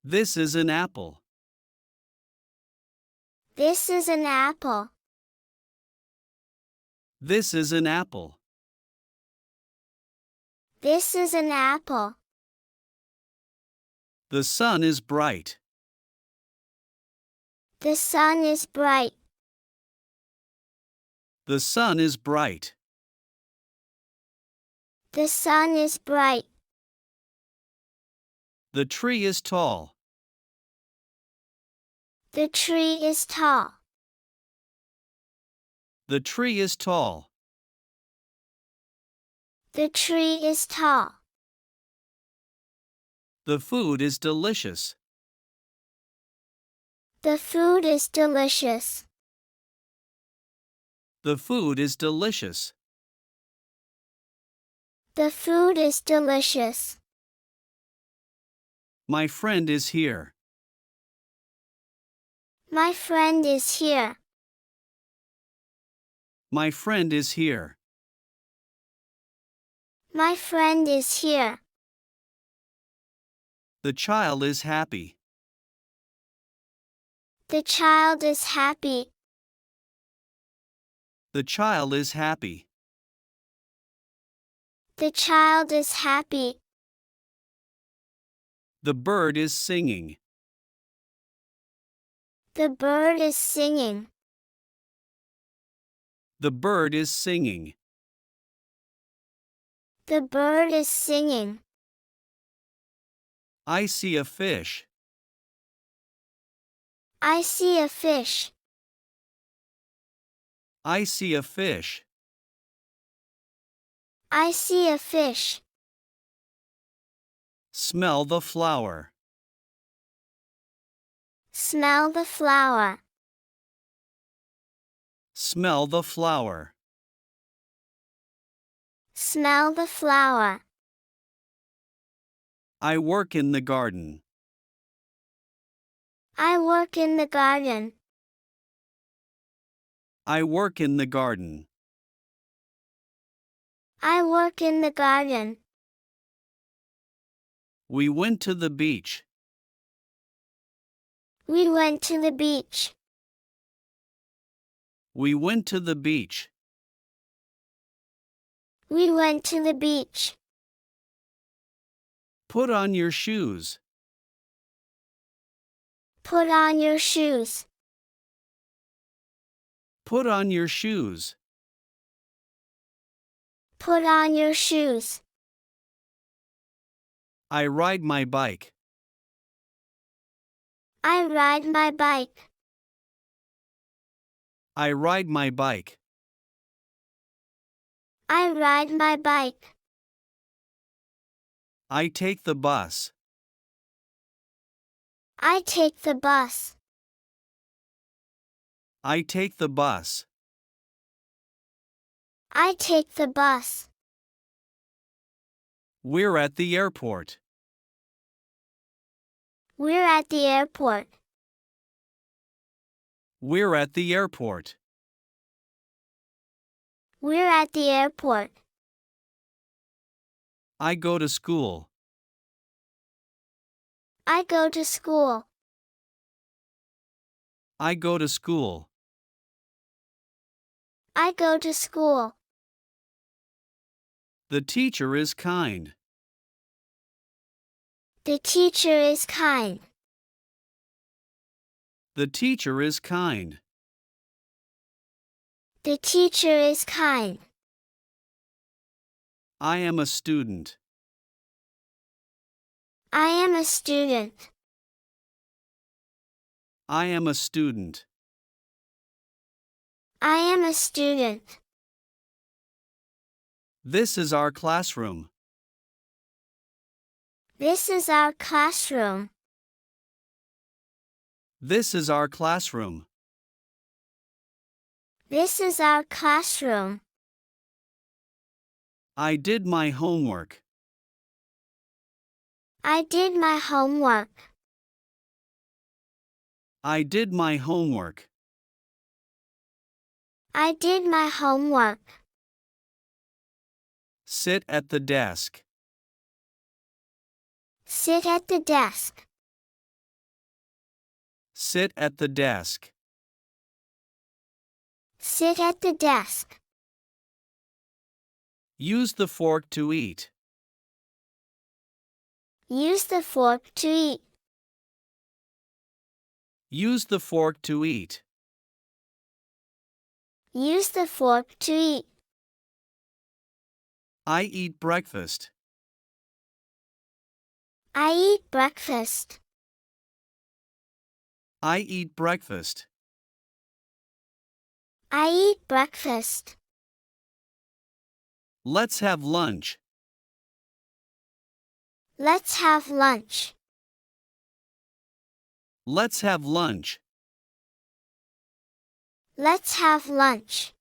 This is an apple. This is an apple. This is an apple. This is an apple. The sun is bright. The sun is bright. The sun is bright. The sun is bright. The tree is tall. The tree is tall. The tree is tall. The tree is tall. The food is delicious. The food is delicious. The food is delicious. The food is delicious. My friend is here. My friend is here. My friend is here. My friend is here. The child is happy. The child is happy. The child is happy. The child is happy. The bird is singing. The bird is singing. The bird is singing. The bird is singing. I see a fish. I see a fish. I see a fish. I see a fish. Smell the flower. Smell the flower. Smell the flower. Smell the flower. I work in the garden. I work in the garden. I work in the garden. I work in the garden. We went to the beach. We went to the beach. We went to the beach. We went to the beach. Put on your shoes. Put on your shoes. Put on your shoes. Put on your shoes. I ride my bike. I ride my bike. I ride my bike. I ride my bike. I take the bus. I take the bus. I take the bus. I take the bus. We're at the airport. We're at the airport. We're at the airport. We're at the airport. I go to school. I go to school. I go to school. I go to school. The teacher is kind. The teacher is kind. The teacher is kind. The teacher is kind. I am a student. I am a student. I am a student. I am a student. This is our classroom. This is our classroom. This is our classroom. This is our classroom. I did my homework. I did my homework. I did my homework. I did my homework. Sit at the desk. Sit at the desk. Sit at the desk. Sit at the desk. Use the fork to eat. Use the fork to eat. Use the fork to eat. Use the fork to eat. I eat breakfast. I eat breakfast. I eat breakfast. I eat breakfast. Let's have lunch. Let's have lunch. Let's have lunch. Let's have lunch.